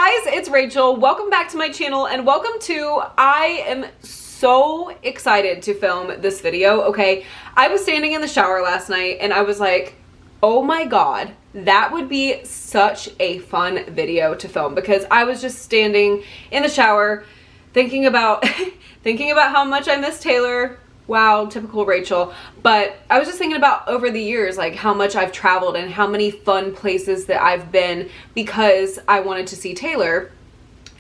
guys, it's Rachel. Welcome back to my channel and welcome to, I am so excited to film this video, okay? I was standing in the shower last night and I was like, oh my God, that would be such a fun video to film, because I was just standing in the shower thinking about how much I miss Taylor. Wow, typical Rachel. But I was just thinking about over the years, like how much I've traveled and how many fun places that I've been because I wanted to see Taylor.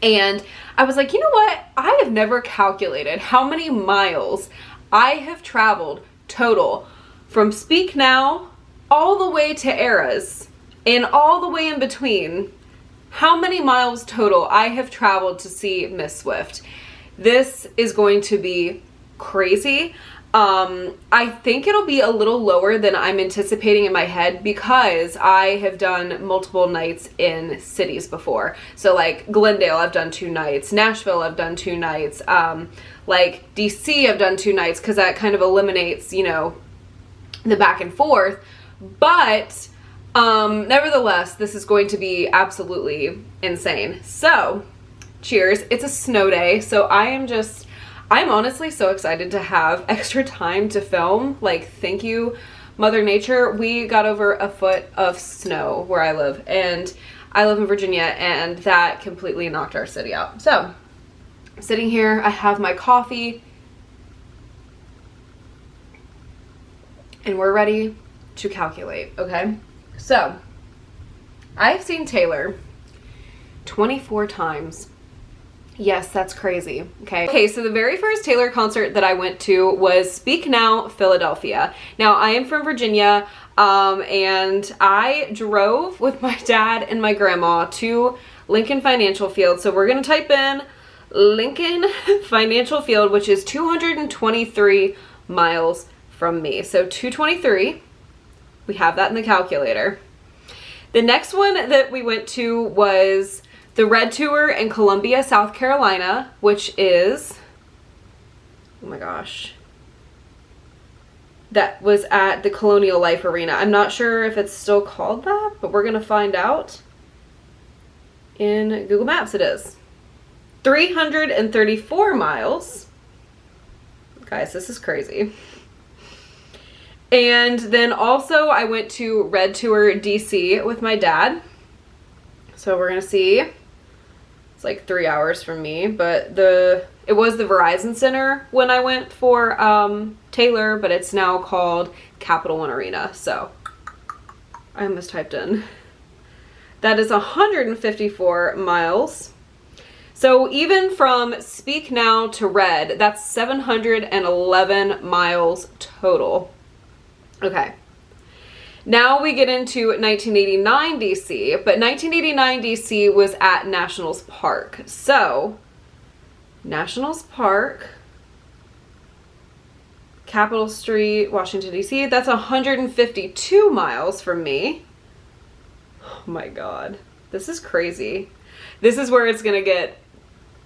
And I was like, you know what? I have never calculated how many miles I have traveled total from Speak Now all the way to Eras and all the way in between. How many miles total I have traveled to see Miss Swift. This is going to be crazy. I think it'll be a little lower than I'm anticipating in my head because I have done multiple nights in cities before. So like Glendale, I've done 2 nights. Nashville, I've done 2 nights. Like DC, I've done 2 nights because that kind of eliminates, you know, the back and forth. But nevertheless, this is going to be absolutely insane. So cheers. It's a snow day, so I'm honestly so excited to have extra time to film. Like, thank you, Mother Nature. We got over a foot of snow where I live, and I live in Virginia, and that completely knocked our city out. So, I'm sitting here, I have my coffee, and we're ready to calculate, okay? So, I've seen Taylor 24 times. Yes, that's crazy. Okay, so the very first Taylor concert that I went to was Speak Now, Philadelphia. Now, I am from Virginia, and I drove with my dad and my grandma to Lincoln Financial Field. So we're gonna type in Lincoln Financial Field, which is 223 miles from me. So 223, we have that in the calculator. The next one that we went to was the Red Tour in Columbia, South Carolina, which is, oh my gosh, that was at the Colonial Life Arena. I'm not sure if it's still called that, but we're gonna find out. In Google Maps it is 334 miles. Guys, this is crazy. And then also I went to Red Tour DC with my dad. So we're gonna see. It's like 3 hours from me, but it was the Verizon Center when I went for Taylor, but it's now called Capital One Arena. So I almost typed in. That is 154 miles. So even from Speak Now to Red, that's 711 miles total. Okay. Now we get into 1989 DC, but 1989 DC was at Nationals Park. So, Nationals Park, Capitol Street, Washington DC, that's 152 miles from me. Oh my God, this is crazy. This is where it's gonna get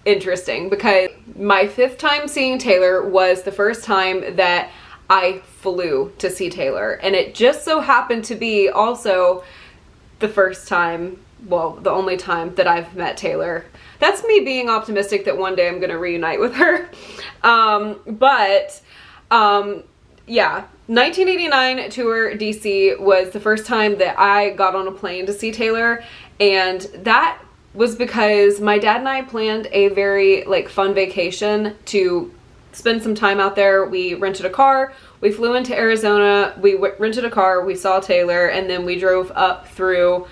interesting because my 5th time seeing Taylor was the first time that I flew to see Taylor, and it just so happened to be also the first time, well, the only time that I've met Taylor. That's me being optimistic that one day I'm gonna reunite with her. Yeah, 1989 tour DC was the first time that I got on a plane to see Taylor, and that was because my dad and I planned a very fun vacation to spend some time out there. We rented a car, we flew into Arizona, we rented a car, we saw Taylor, and then we drove up through,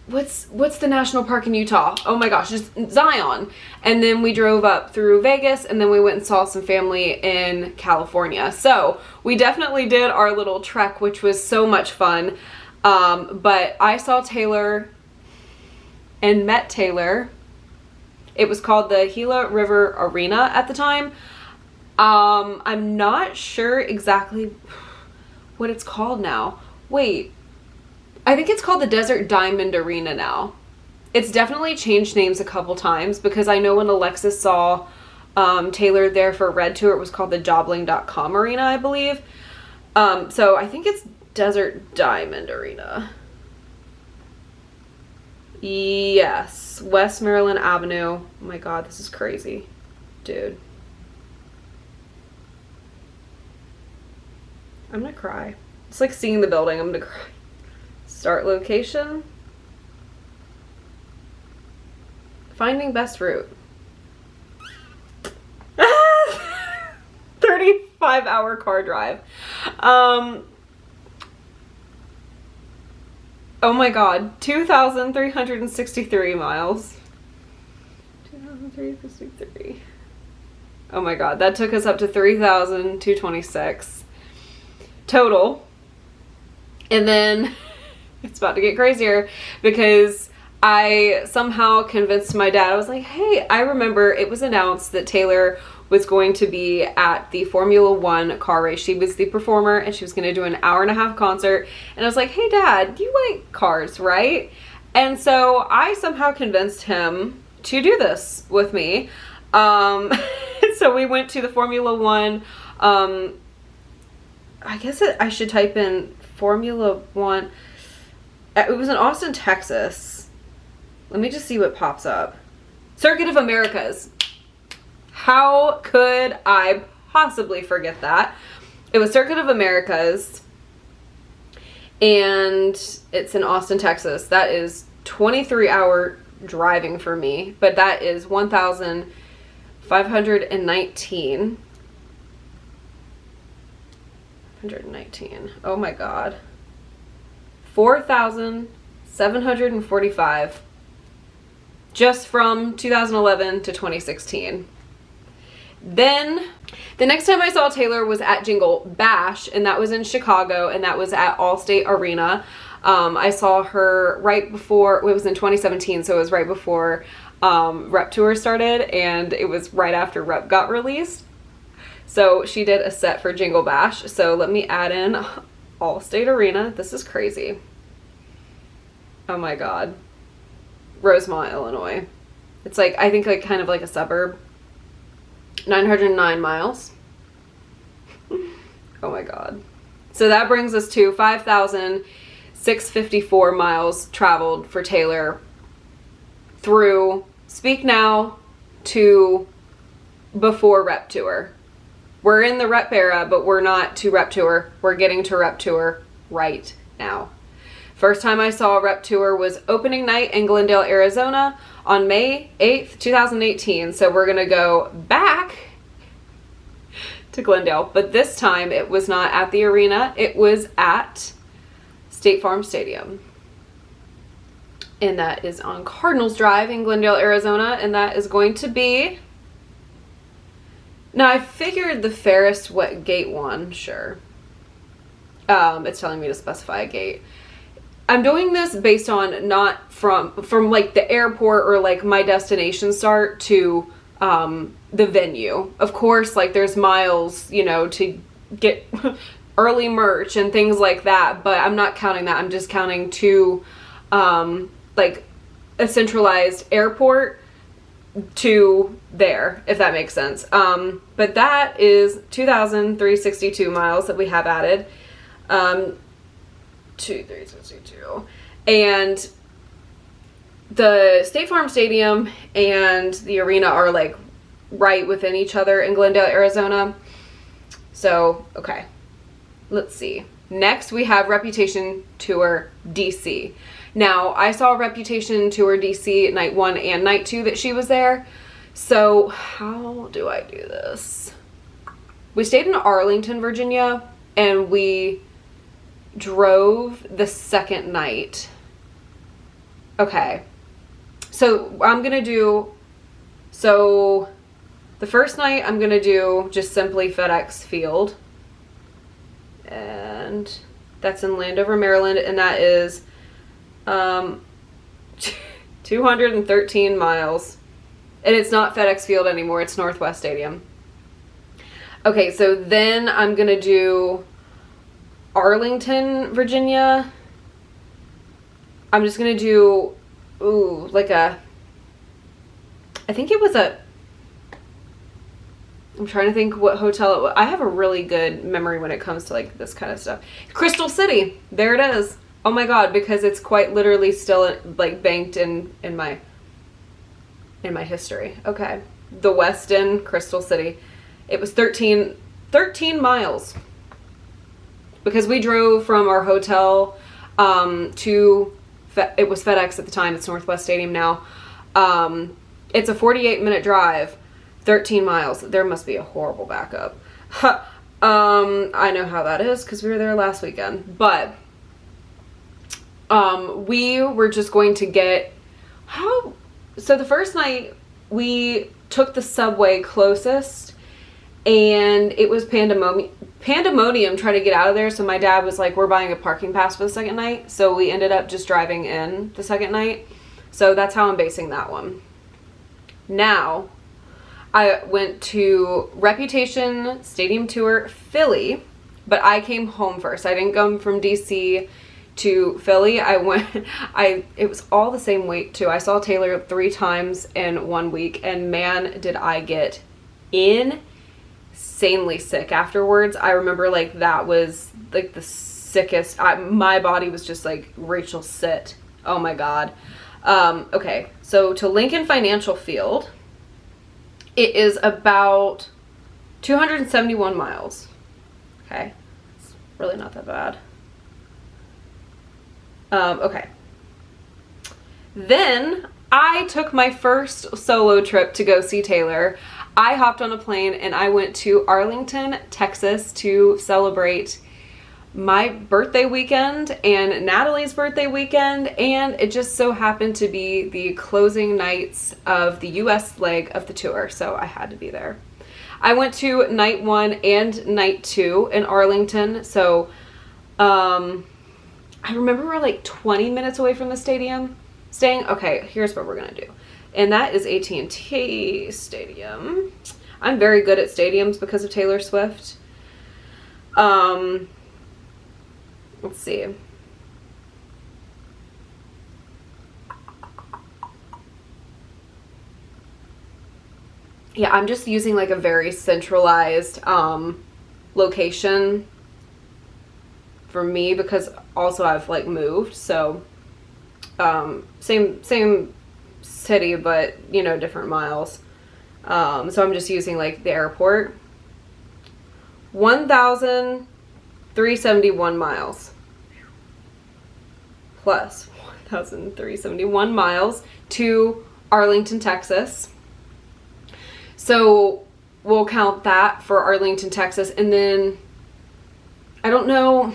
what's the national park in Utah? Oh my gosh, just Zion. And then we drove up through Vegas, and then we went and saw some family in California. So we definitely did our little trek, which was so much fun. But I saw Taylor and met Taylor. It was called the Gila River Arena at the time. I'm not sure exactly what it's called now. Wait, I think it's called the Desert Diamond Arena now. It's definitely changed names a couple times because I know when Alexis saw Taylor there for Red Tour, it was called the Jobling.com Arena, I believe. So I think it's Desert Diamond Arena. Yes, West Maryland Avenue. Oh my God, this is crazy, dude. I'm gonna cry. It's like seeing the building. I'm gonna cry. Start location. Finding best route. 35-hour car drive. Oh my God, 2,363 miles. 2,363. Oh my God, that took us up to 3,226 total. And then it's about to get crazier because I somehow convinced my dad. I was like, hey, I remember it was announced that Taylor was going to be at the Formula One car race. She was the performer and she was going to do an 1.5-hour concert. And I was like, hey Dad, you like cars, right? And so I somehow convinced him to do this with me. So we went to the Formula One. I guess I should type in Formula One. It was in Austin, Texas. Let me just see what pops up. Circuit of Americas. How could I possibly forget that? It was Circuit of Americas, and it's in Austin, Texas. That is 23-hour driving for me, but that is 1,519. 119. Oh my God. 4,745 just from 2011 to 2016. Then the next time I saw Taylor was at Jingle Bash, and that was in Chicago, and that was at Allstate Arena. I saw her right before, it was in 2017, so it was right before Rep Tour started, and it was right after Rep got released. So she did a set for Jingle Bash. So let me add in Allstate Arena. This is crazy. Oh my God. Rosemont, Illinois. It's like, I think like kind of like a suburb. 909 miles. Oh my God. So that brings us to 5,654 miles traveled for Taylor through Speak Now to before Rep Tour. We're in the Rep era, but we're not to Rep Tour. We're getting to Rep Tour right now. First time I saw Rep Tour was opening night in Glendale, Arizona on May 8th, 2018. So we're going to go back to Glendale, but this time it was not at the arena. It was at State Farm Stadium. And that is on Cardinals Drive in Glendale, Arizona. And that is going to be... Now I figured the Ferris, what gate 1? Sure. It's telling me to specify a gate. I'm doing this based on not from like the airport or like my destination start to the venue. Of course, like there's miles, you know, to get early merch and things like that, but I'm not counting that. I'm just counting to like a centralized airport to there, if that makes sense. But that is 2,362 miles that we have added. 2,362. And the State Farm Stadium and the arena are like right within each other in Glendale, Arizona. So, okay. Let's see. Next, we have Reputation Tour DC. Now, I saw Reputation Tour DC night 1 and night 2 that she was there. So, how do I do this? We stayed in Arlington, Virginia, and we drove the second night. Okay. So, I'm going to do... So, the first night, I'm going to do just simply FedEx Field. And that's in Landover, Maryland, and that is 213 miles. And it's not FedEx Field anymore, it's Northwest Stadium. Okay, so then I'm going to do Arlington, Virginia. I'm just going to do, like a, I think it was a, I'm trying to think what hotel it was. I have a really good memory when it comes to like this kind of stuff. Crystal City. There it is. Oh my God, because it's quite literally still like banked in my history. Okay. The Westin, Crystal City. It was 13 miles. Because we drove from our hotel to, it was FedEx at the time, it's Northwest Stadium now. It's a 48-minute drive, 13 miles. There must be a horrible backup. I know how that is because we were there last weekend. But we were just going to get, so the first night we took the subway closest, and it was pandemonium trying to get out of there. So my dad was like, we're buying a parking pass for the second night. So we ended up just driving in the second night. So that's how I'm basing that one. Now, I went to Reputation Stadium Tour Philly, but I came home first. I didn't come from DC to Philly. It was all the same week too. I saw Taylor 3 times in 1 week, and man, did I get insanely sick afterwards. I remember like that was like the sickest. My body was just like, Rachel, sit. Oh my God. Okay, so to Lincoln Financial Field, it is about 271 miles. Okay, it's really not that bad. Okay. Then I took my first solo trip to go see Taylor. I hopped on a plane and I went to Arlington, Texas to celebrate my birthday weekend and Natalie's birthday weekend, and it just so happened to be the closing nights of the US leg of the tour, so I had to be there. I went to night 1 and night 2 in Arlington, so I remember we're like 20 minutes away from the stadium staying. Okay, here's what we're gonna do, and that is AT&T Stadium. I'm very good at stadiums because of Taylor Swift. Let's see. Yeah, I'm just using like a very centralized location for me because also I've like moved, so same city, but you know, different miles. So I'm just using like the airport. 1,371 miles plus 1,371 miles to Arlington, Texas. So we'll count that for Arlington, Texas, and then I don't know.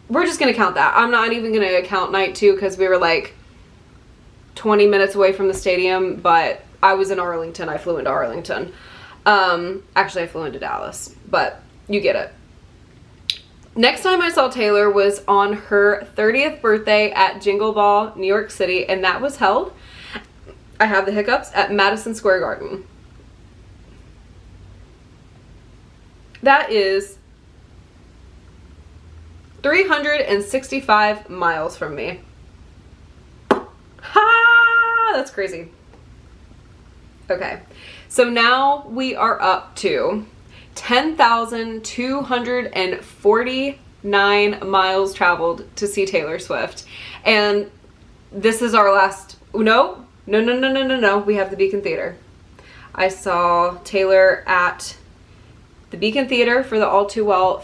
We're just gonna count that. I'm not even gonna count night 2 because we were like 20 minutes away from the stadium, but I was in Arlington. I flew into Arlington. Actually, I flew into Dallas, but you get it. Next time I saw Taylor was on her 30th birthday at Jingle Ball, New York City, and that was held, I have the hiccups, at Madison Square Garden. That is 365 miles from me. Ha! That's crazy. Okay, so now we are up to 10,249 miles traveled to see Taylor Swift. And this is our last, no, we have the Beacon Theater. I saw Taylor at the Beacon Theater for the All Too Well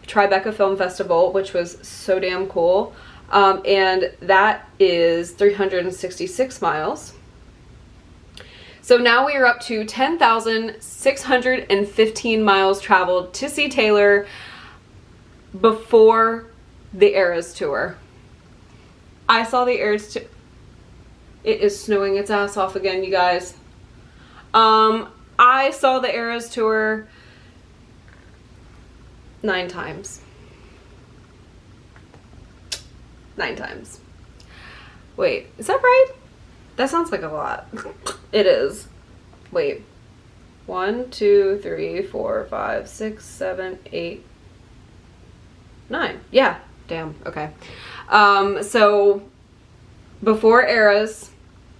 Tribeca Film Festival, which was so damn cool. And that is 366 miles. So now we are up to 10,615 miles traveled to see Taylor before the Eras Tour. I saw the Eras Tour. It is snowing its ass off again, you guys. I saw the Eras Tour 9 times. 9 times. Wait, is that right? That sounds like a lot. It is. Wait. 1, 2, 3, 4, 5, 6, 7, 8, 9. Yeah. Damn. Okay. So before Eras,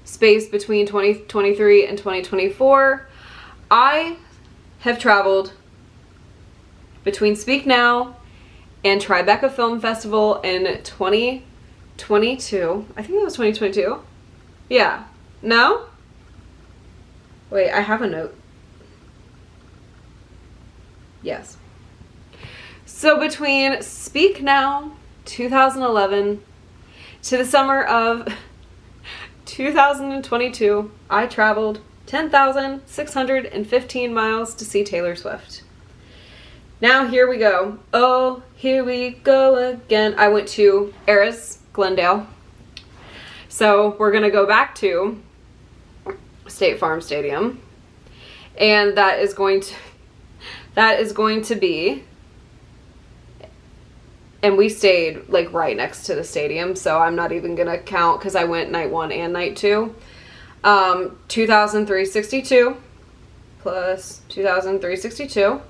space between 2023 and 2024, I have traveled between Speak Now and Tribeca Film Festival in 2022. I think it was 2022. Yeah. No? Wait, I have a note. Yes. So between Speak Now 2011 to the summer of 2022, I traveled 10,615 miles to see Taylor Swift. Now here we go. Oh, here we go again. I went to Eras, Glendale. So we're gonna go back to State Farm Stadium. And that is going to be, and we stayed like right next to the stadium, so I'm not even gonna count because I went night 1 and night 2. 2,362 plus 2,362.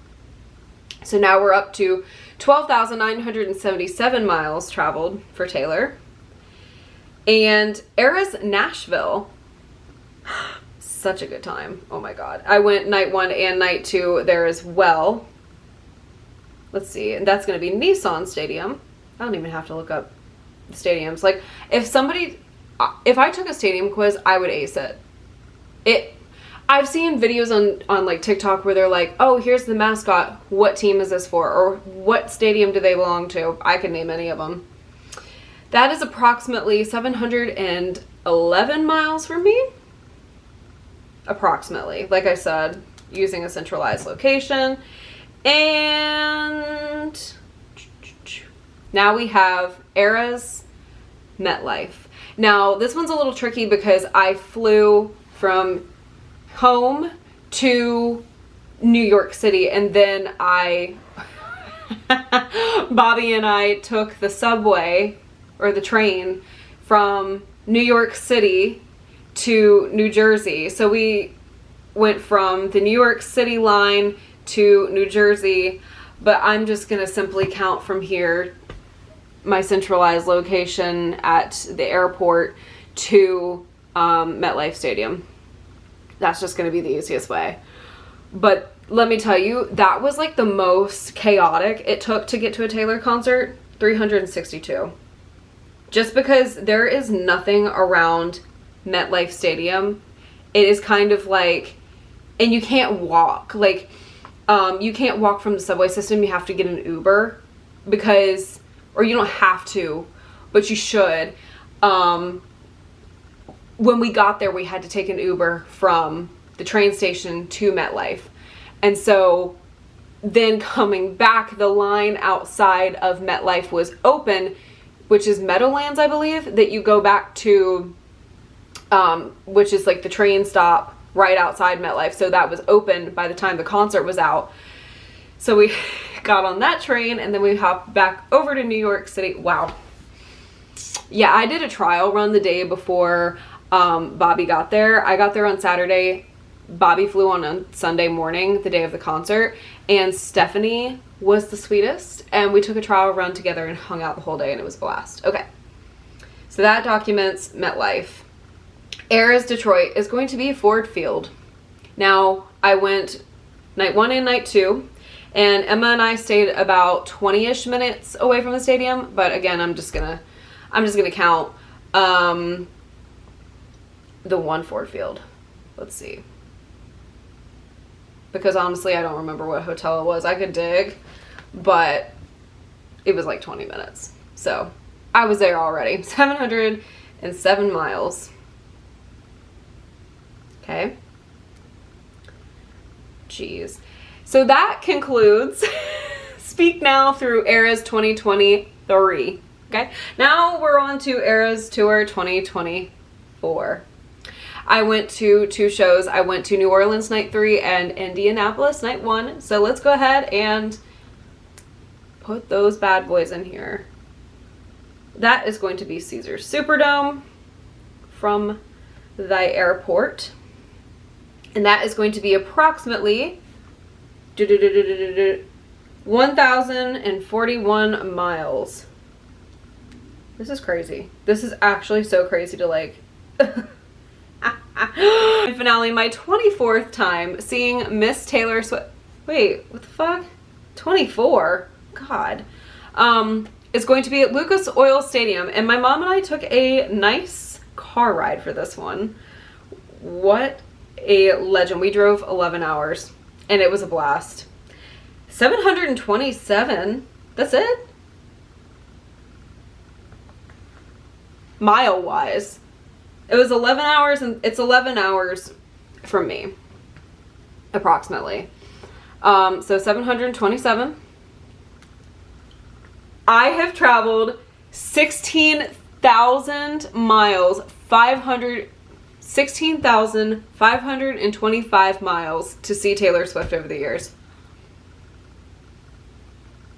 So now we're up to 12,977 miles traveled for Taylor. And Eras, Nashville. Such a good time. Oh my god. I went night 1 and night 2 there as well. Let's see. And that's going to be Nissan Stadium. I don't even have to look up the stadiums. Like, if I took a stadium quiz, I would ace it. I've seen videos on like TikTok where they're like, oh, here's the mascot. What team is this for? Or what stadium do they belong to? I can name any of them. That is approximately 711 miles from me. Approximately. Like I said, using a centralized location. And now we have Eras, MetLife. Now, this one's a little tricky because I flew from home to New York City, and then Bobby and I took the subway or the train from New York City to New Jersey. So we went from the New York City line to New Jersey, but I'm just gonna simply count from here my centralized location at the airport to MetLife Stadium. That's just gonna be the easiest way. But let me tell you, that was like the most chaotic it took to get to a Taylor concert. 362. Just because there is nothing around MetLife Stadium. It is kind of like, and you can't walk. Like, you can't walk from the subway system. You have to get an Uber because, or you don't have to, but you should. When we got there, we had to take an Uber from the train station to MetLife. And so then coming back, the line outside of MetLife was open, which is Meadowlands, I believe, that you go back to, which is like the train stop right outside MetLife. So that was open by the time the concert was out. So we got on that train and then we hopped back over to New York City. Wow. Yeah, I did a trial run the day before Bobby got there. I got there on Saturday. Bobby flew on a Sunday morning, the day of the concert, and Stephanie was the sweetest, and we took a trial run together and hung out the whole day, and it was a blast. Okay, so that documents MetLife. Eras Detroit is going to be Ford Field. Now, I went night 1 and night 2, and Emma and I stayed about 20-ish minutes away from the stadium, but again, I'm just gonna count the one Ford Field. Let's see. Because honestly, I don't remember what hotel it was. I could dig, but it was like 20 minutes. So I was there already. 707 miles. Okay. Jeez. So that concludes Speak Now through Eras 2023. Okay. Now we're on to Eras Tour 2024. I went to 2 shows. I went to New Orleans night 3 and Indianapolis night 1. So let's go ahead and put those bad boys in here. That is going to be Caesars Superdome from the airport. And that is going to be approximately 1,041 miles. This is crazy. This is actually so crazy to like... And finale, my 24th time seeing Miss Taylor Swift. Wait, what the fuck? 24. God. Is going to be at Lucas Oil Stadium, and my mom and I took a nice car ride for this one. What a legend. We drove 11 hours, and it was a blast. 727. That's it? Mile-wise. It was 11 hours, and it's 11 hours from me, approximately. So 727. I have traveled 16,000 miles, 16,525 miles to see Taylor Swift over the years.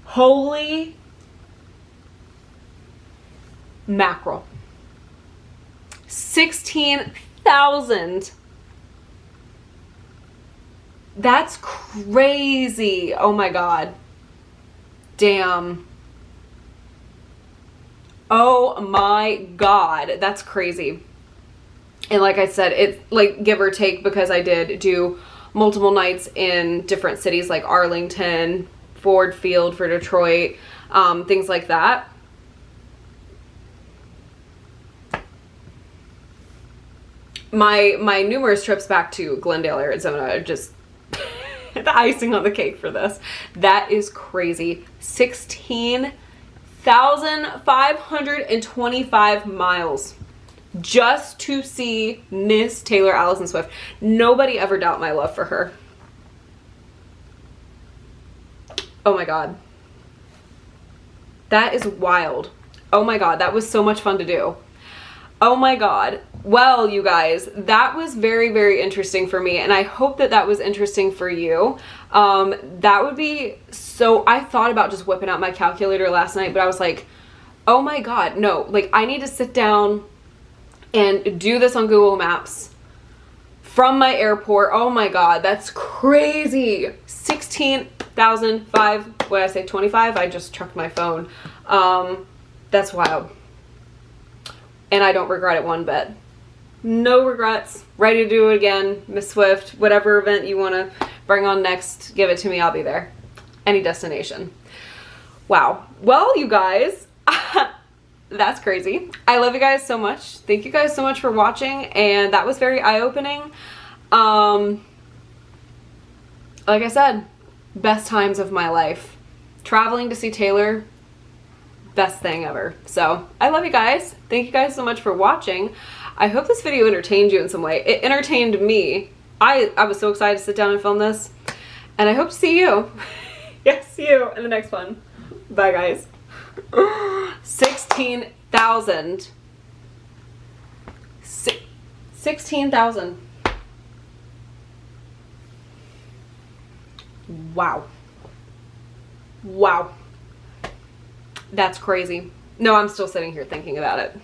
Holy mackerel. 16,000. That's crazy. Oh my God. Damn. Oh my God. That's crazy. And like I said, it's like give or take, because I did do multiple nights in different cities like Arlington, Ford Field for Detroit, things like that. My numerous trips back to Glendale, Arizona are just the icing on the cake for this. That is crazy. 16,525 miles just to see Miss Taylor Allison Swift. Nobody ever doubt my love for her. Oh my God. That is wild. Oh my God, that was so much fun to do. Oh my God. Well, you guys, that was very, very interesting for me, and I hope that that was interesting for you. That would be so... I thought about just whipping out my calculator last night, but I was like, oh my God, no. Like, I need to sit down and do this on Google Maps from my airport. Oh my God, that's crazy. 16,005, what did I say, 25? I just trucked my phone. That's wild. And I don't regret it one bit. No regrets. Ready to do it again. Miss Swift, whatever event you want to bring on next, give it to me. I'll be there. Any destination. Wow. Well, you guys, that's crazy. I love you guys so much. Thank you guys so much for watching. And that was very eye-opening. Like I said, best times of my life. Traveling to see Taylor, best thing ever. So I love you guys. Thank you guys so much for watching. I hope this video entertained you in some way. It entertained me. I was so excited to sit down and film this, and I hope to see you. Yes, see you in the next one. Bye guys. 16,000. 16,000. Wow. Wow. That's crazy. No, I'm still sitting here thinking about it.